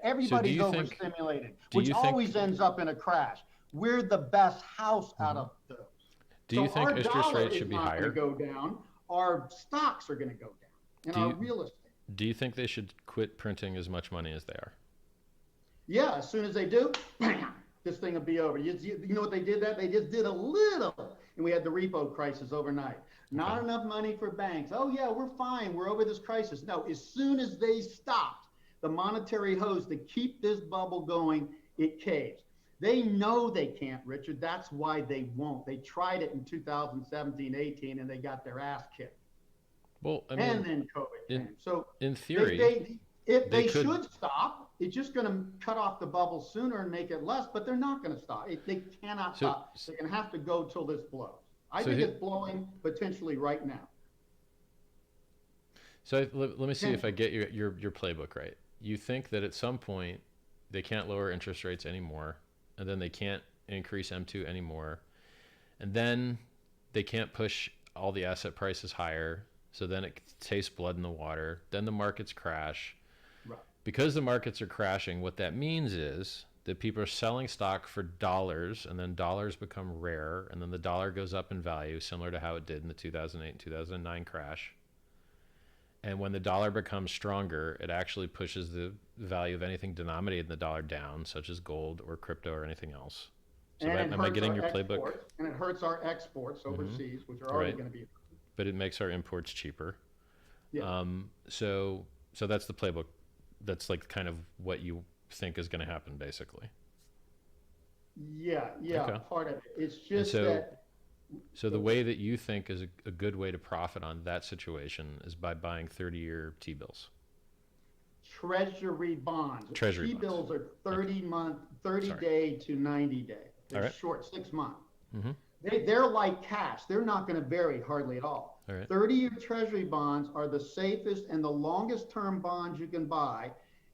So do Everybody's you think overstimulated, do which you think always ends up in a crash. We're the best house out mhm. of those. Do you So think our interest dollar rates is should be not going to higher? go down. Our stocks are going to go down, and Do our you real estate. do you think they should quit printing as much money as they are? Yeah, as soon as they do, bam, this thing will be over. You know what they did? That they just did a little, and we had the repo crisis overnight. Okay. Not enough money for banks. Oh yeah, we're fine. We're over this crisis. No, as soon as they stopped the monetary hose to keep this bubble going, it caves. They know they can't, Richard. That's why they won't. They tried it in 2017, 18, and they got their ass kicked. Well, I And mean, then COVID in came. So in they, theory, they if they they could. should stop, it's just going to cut off the bubble sooner and make it less. But they're not going to stop. They cannot So stop. They're going to have to go till this blows. I so think he- it's blowing potentially right now. let me see if I Potentially. get your playbook right. You think that at some point they can't lower interest rates anymore, and then they can't increase M2 anymore, and then they can't push all the asset prices higher. So then it tastes blood in the water. Then the markets crash. Right. Because the markets are crashing, what that means is that people are selling stock for dollars, and then dollars become rare, and then the dollar goes up in value, similar to how it did in the 2008 and 2009 crash. And when the dollar becomes stronger, it actually pushes the value of anything denominated in the dollar down, such as gold or crypto or anything else. So And that it am I hurts getting our your playbook? exports, and it hurts our exports Mm-hmm. overseas, which are already Right. going to be. But it makes our imports cheaper. Yeah. So that's the playbook. That's like kind of what you think is going to happen, basically. Yeah, yeah, Okay. part of it. It's And just that. so the way that you think is a good way to profit on that situation is by buying 30-year T-bills, Treasury bonds. treasury bonds. T-bills are Okay. 30-month, 30 Sorry. day to 90-day. All They're right. short, 6 month. Mm-hmm. They're like cash. They're not going to vary hardly at all. All right. 30-year Treasury bonds are the safest and the longest term bonds you can buy.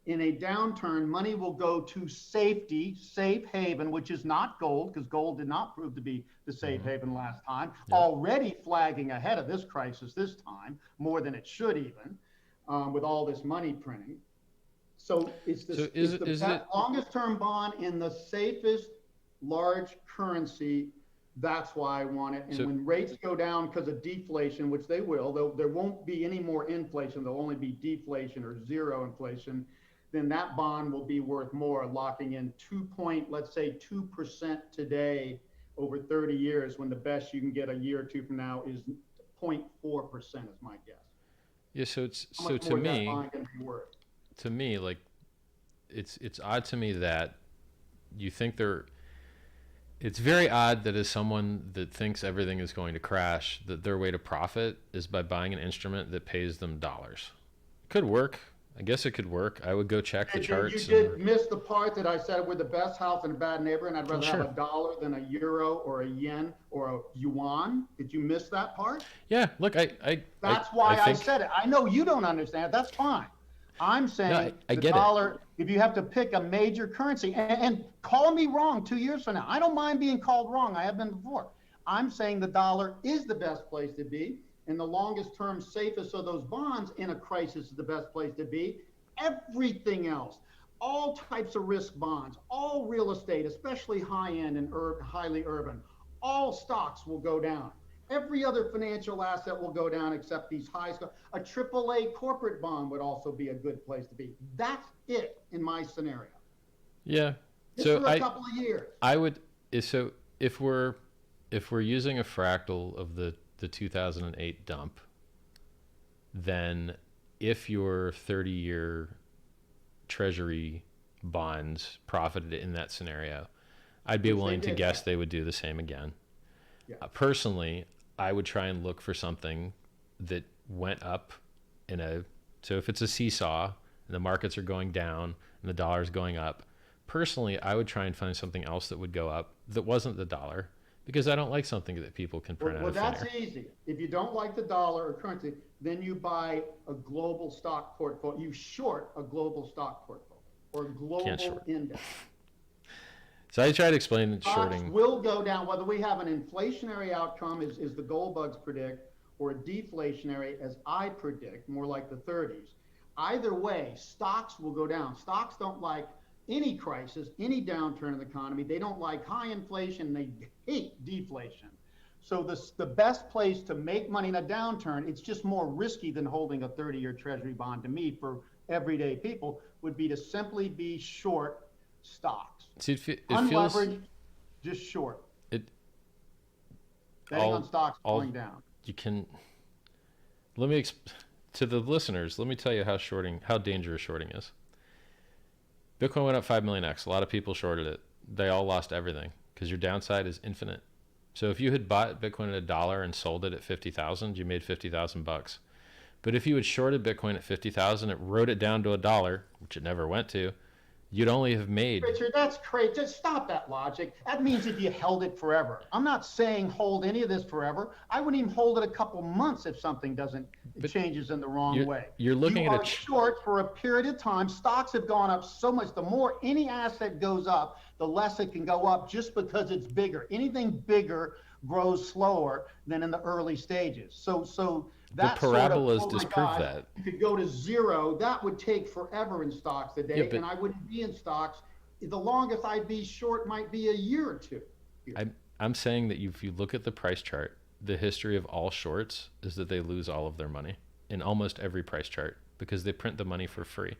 In a downturn, money will go to safety, safe haven, which is not gold, because gold did not prove to be the safe Mm-hmm. haven last time. Yep. Already flagging ahead of this crisis this time, more than it should even, with all this money printing. So it's So the longest term bond in the safest large currency. That's why I want it. And so when rates go down because of deflation, which they will, though there won't be any more inflation, there'll only be deflation or zero inflation, then that bond will be worth more, locking in let's say 2% today over 30 years, when the best you can get a year or two from now is 0.4% is my guess. yeah. How So much to more is that me, bond going to be worth? like it's odd to me that you think they're. It's very odd that as someone that thinks everything is going to crash, that their way to profit is by buying an instrument that pays them dollars. It could work. I guess it could work. I would go check the And you charts did and miss the part that I said we're the best house in a bad neighborhood, and I'd well, rather have sure. a dollar than a euro or a yen or a yuan. Did you miss that part? Yeah, look, That's I why I think said it. I know you don't understand it. That's fine. I'm no, saying I the get it. dollar, if you have to pick a major currency, and call me wrong 2 years from now. I don't mind being called wrong. I have been before. I'm saying the dollar is the best place to be, and the longest term, safest of those bonds in a crisis is the best place to be. Everything else, all types of risk bonds, all real estate, especially high end and highly urban, all stocks will go down. Every other financial asset will go down except these high. A AAA corporate bond would also be a good place to be. That's it in my scenario. Yeah. Just So for a couple of years. I would so if we're using a fractal of the 2008 dump, then if your 30-year treasury bonds profited in that scenario, I'd be Which they willing to did. guess they would do the same again. Yeah. Personally, I would try and look for something that went up so if it's a seesaw and the markets are going down and the dollar's going up, personally, I would try and find something else that would go up that wasn't the dollar, because I don't like something that people can print out Well, of thin that's air. easy. If you don't like the dollar or currency, then you buy a global stock portfolio. You short a global stock portfolio or a Can't global short. index. So I tried to explain that Stocks shorting. will go down, whether we have an inflationary outcome, is the gold bugs predict, or a deflationary, as I predict, more like the 30s. Either way, stocks will go down. Stocks don't like any crisis, any downturn in the economy. They don't like high inflation. They hate deflation. So the best place to make money in a downturn, it's just more risky than holding a 30-year treasury bond to me for everyday people, would be to simply be short stocks. See, it Unleveraged, just short. It Betting on stocks going down. You can, let me, to the listeners, let me tell you how dangerous shorting is. Bitcoin went up 5 million X. A lot of people shorted it. They all lost everything because your downside is infinite. So if you had bought Bitcoin at $1 and sold it at 50,000, you made 50,000 bucks. But if you had shorted Bitcoin at 50,000, it wrote it down to $1, which it never went to, you'd only have made. Richard, that's crazy. Just stop that logic. That means if you held it forever. I'm not saying hold any of this forever. I wouldn't even hold it a couple months if something changes in the wrong way. You're looking at short for a period of time. Stocks have gone up so much. The more any asset goes up, the less it can go up just because it's bigger. Anything bigger grows slower than in the early stages. So that the parabolas disprove that. You could go to zero. That would take forever in stocks today, and I wouldn't be in stocks. The longest I'd be short might be a year or two. I'm saying that if you look at the price chart, the history of all shorts is that they lose all of their money in almost every price chart because they print the money for free.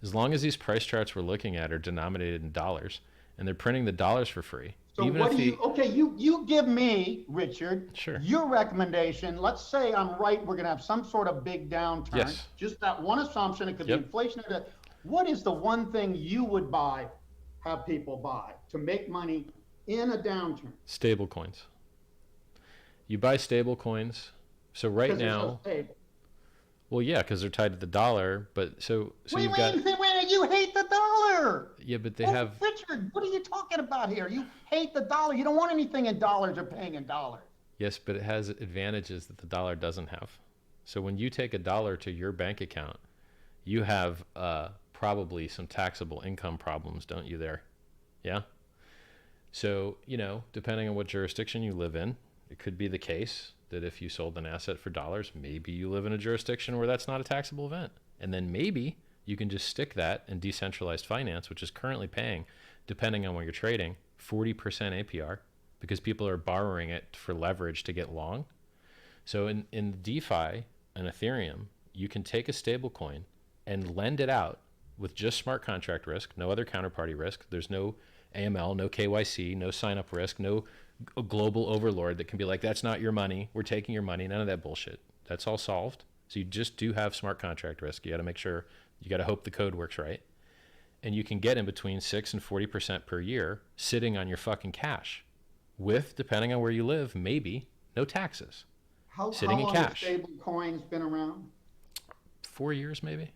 As long as these price charts we're looking at are denominated in dollars and they're printing the dollars for free. So even what if do you give me, Richard, sure, your recommendation. Let's say I'm right, we're going to have some sort of big downturn. Yes. Just that one assumption, it could be inflation. What is the one thing you would have people buy to make money in a downturn? Stablecoins. You buy stablecoins. So right now, well, yeah, because they're tied to the dollar. But so wait, you hate the dollar. Yeah, but they have. Richard, what are you talking about here? You hate the dollar. You don't want anything in dollars or paying in dollars. Yes, but it has advantages that the dollar doesn't have. So when you take $1 to your bank account, you have probably some taxable income problems, don't you? There, yeah. So depending on what jurisdiction you live in, it could be the case that if you sold an asset for dollars, maybe you live in a jurisdiction where that's not a taxable event. And then maybe you can just stick that in decentralized finance, which is currently paying, depending on where you're trading, 40% APR because people are borrowing it for leverage to get long. So in DeFi and Ethereum, you can take a stable coin and lend it out with just smart contract risk, no other counterparty risk. There's no AML, no KYC, no sign up risk, no a global overlord that can be like, that's not your money, we're taking your money, none of that bullshit. That's all solved. So you just do have smart contract risk. You got to make sure, you got to hope the code works right. And you can get in between 6 and 40% per year sitting on your fucking cash with, depending on where you live, maybe no taxes. Sitting in cash. How long have stable coins been around? 4 years maybe.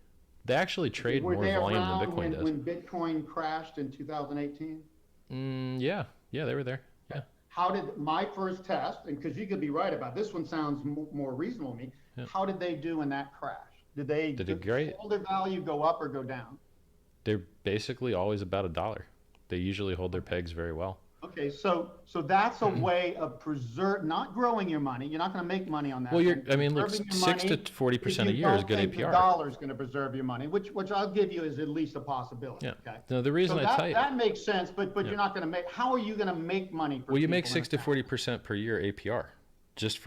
They actually trade more volume than Bitcoin does. When Bitcoin crashed in 2018? Yeah, they were there. Yeah. How did my first test, and because you could be right about this one sounds more reasonable to me, how did they do in that crash? Did hold their value go up or go down? They're basically always about $1. They usually hold their pegs very well. Okay, so that's a way of not growing your money. You're not going to make money on that. Well, look, 6 to 40% a year is good APR. The dollar is going to preserve your money, which I'll give you is at least a possibility. Yeah. Okay. No, the reason that makes sense, but you're not going to make. How are you going to make money? Well, you make 6 to 40% per year APR, just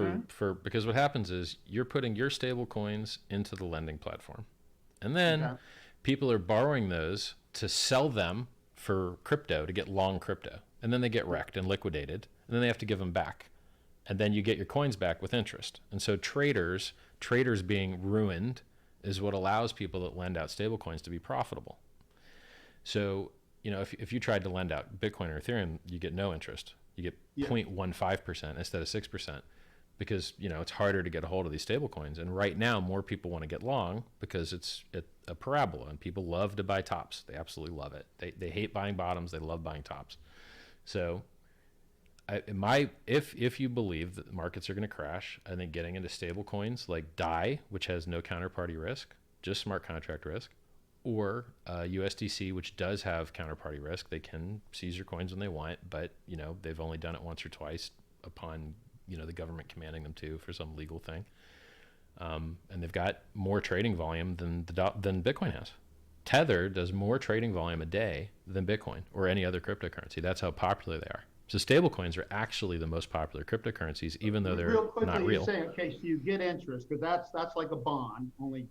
because what happens is you're putting your stable coins into the lending platform, and then people are borrowing those to sell them for crypto to get long crypto. And then they get wrecked and liquidated, and then they have to give them back. And then you get your coins back with interest. And so traders being ruined is what allows people that lend out stable coins to be profitable. So, if you tried to lend out Bitcoin or Ethereum, you get no interest. You get 0.15% instead of 6% because, it's harder to get a hold of these stable coins. And right now, more people want to get long because it's a parabola and people love to buy tops. They absolutely love it. They hate buying bottoms. They love buying tops. So if you believe that the markets are going to crash, I think getting into stable coins like DAI, which has no counterparty risk, just smart contract risk, or USDC, which does have counterparty risk. They can seize your coins when they want, but they've only done it once or twice upon the government commanding them to for some legal thing. and they've got more trading volume than Bitcoin has. Tether does more trading volume a day than Bitcoin or any other cryptocurrency. That's how popular they are. So stablecoins are actually the most popular cryptocurrencies, even though they're Real quickly, not real. you say, okay, so you get interest, because that's like a bond, only